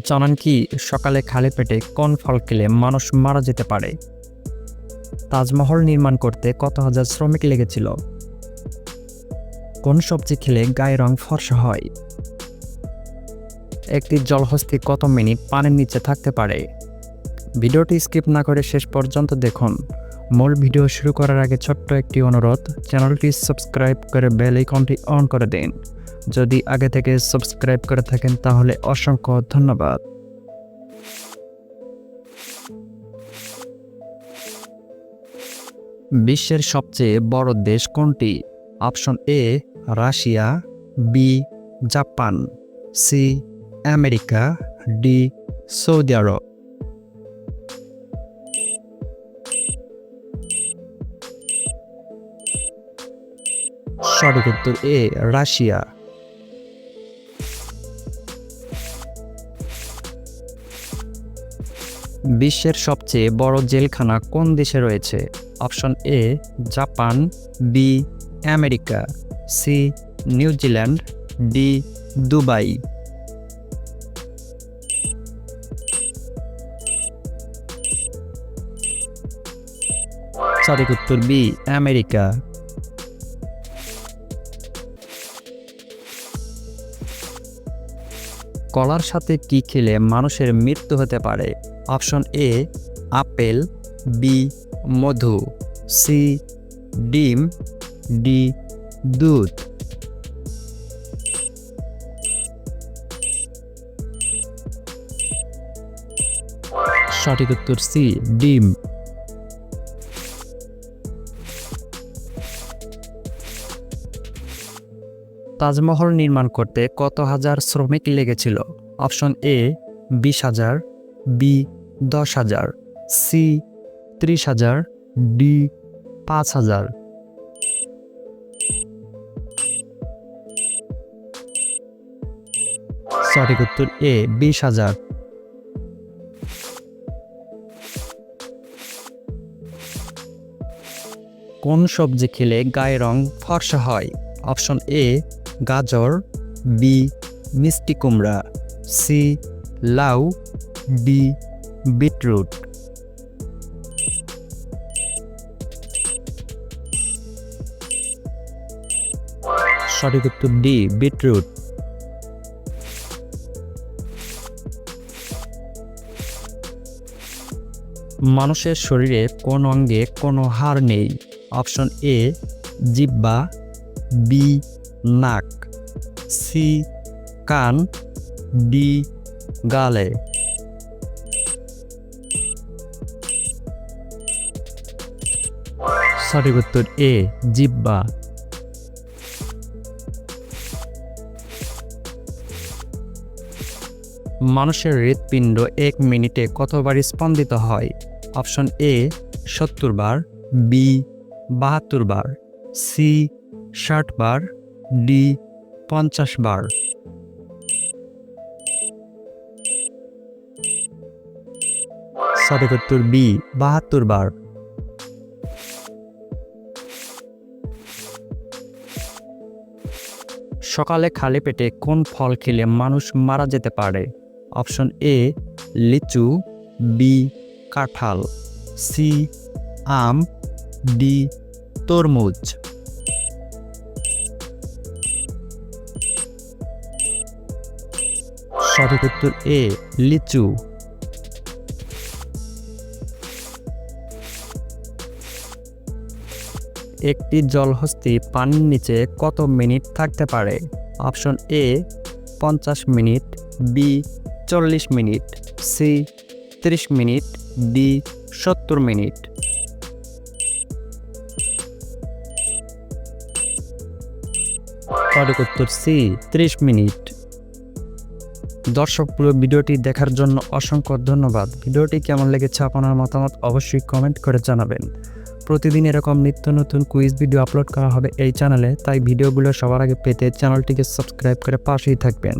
জানেন কি সকালে খালি পেটে কোন ফল খেলে মানুষ মারা যেতে পারে? তাজমহল নির্মাণ করতে কত হাজার শ্রমিক লেগেছিল? কোন সবজি খেলে গায়ের রং ফর্সা হয়? একটি জলহস্তী কত মিনিট পানির নিচে থাকতে পারে? ভিডিওটি স্কিপ না করে শেষ পর্যন্ত দেখুন। মূল ভিডিও শুরু করার আগে ছোট্ট একটি অনুরোধ, চ্যানেলটি সাবস্ক্রাইব করে বেল আইকনটি অন করে দিন। যদি আগে থেকে সাবস্ক্রাইব করে থাকেন তাহলে অসংখ্য ধন্যবাদ। বিশ্বের সবচেয়ে বড় দেশ কোনটি? Option A Russia, B Japan, C America, D Saudi Arab. সঠিক উত্তর এ রাশিয়া। বিশ্বের সবচেয়ে বড় জেলখানা কোন দেশে রয়েছে? Option A Japan, B America, C New Zealand, D Dubai. সঠিক উত্তর বি আমেরিকা। কলার সাথে কি খেলে মানুষের মৃত্যু হতে পারে? অপশন এ আপেল, বি মধু, সি ডিম, ডি দুধ। সঠিক উত্তর সি ডিম। তাজমহল নির্মাণ করতে কত হাজার শ্রমিক লেগেছিল? Option A 20,000, B 10,000, C 30,000, D 5,000। সঠিক উত্তর এ 20,000। কোন সবজি খেলে গায়ের রং ফর্সা হয়? অপশন এ গাজর, বি মিষ্টি কুমড়া, সি লাউ, ডি বিটরুট। সঠিক উত্তর ডি বিটরুট। মানুষের শরীরে কোন অঙ্গে কোনো হাড় নেই? অপশন এ জিহ্বা, বি নাক, সি কান, ডি গালে। সঠিক উত্তর এ জিহ্বা। মানুষের হৃৎপিণ্ড 1 মিনিটে কতবার স্পন্দিত হয়? অপশন এ 70 বার, বি 72 বার, সি 60 বার, ডি 50 বার। সঠিক উত্তর বি 72 বার। সকালে খালি পেটে কোন ফল খেলে মানুষ মারা যেতে পারে? অপশন এ লিচু, বি কাঁঠাল, সি আম, ডি তরমুজ। সঠিক উত্তর এ লিচু। একটি জলহস্তী পানির নিচে কত মিনিট থাকতে পারে? Option A 50 minute, B 40 minute, C 30 minute, D 70 minute. সঠিক উত্তর সি 30 মিনিট। দর্শক, পুরো ভিডিওটি দেখার জন্য অসংখ্য ধন্যবাদ। ভিডিওটি কেমন লেগেছে আপনার মতামত অবশ্যই কমেন্ট করে জানাবেন। প্রতিদিন এরকম নিত্য নতুন কুইজ ভিডিও আপলোড করা হবে এই চ্যানেলে, তাই ভিডিওগুলো সবার আগে পেতে চ্যানেলটিকে সাবস্ক্রাইব করে পাশেই থাকবেন।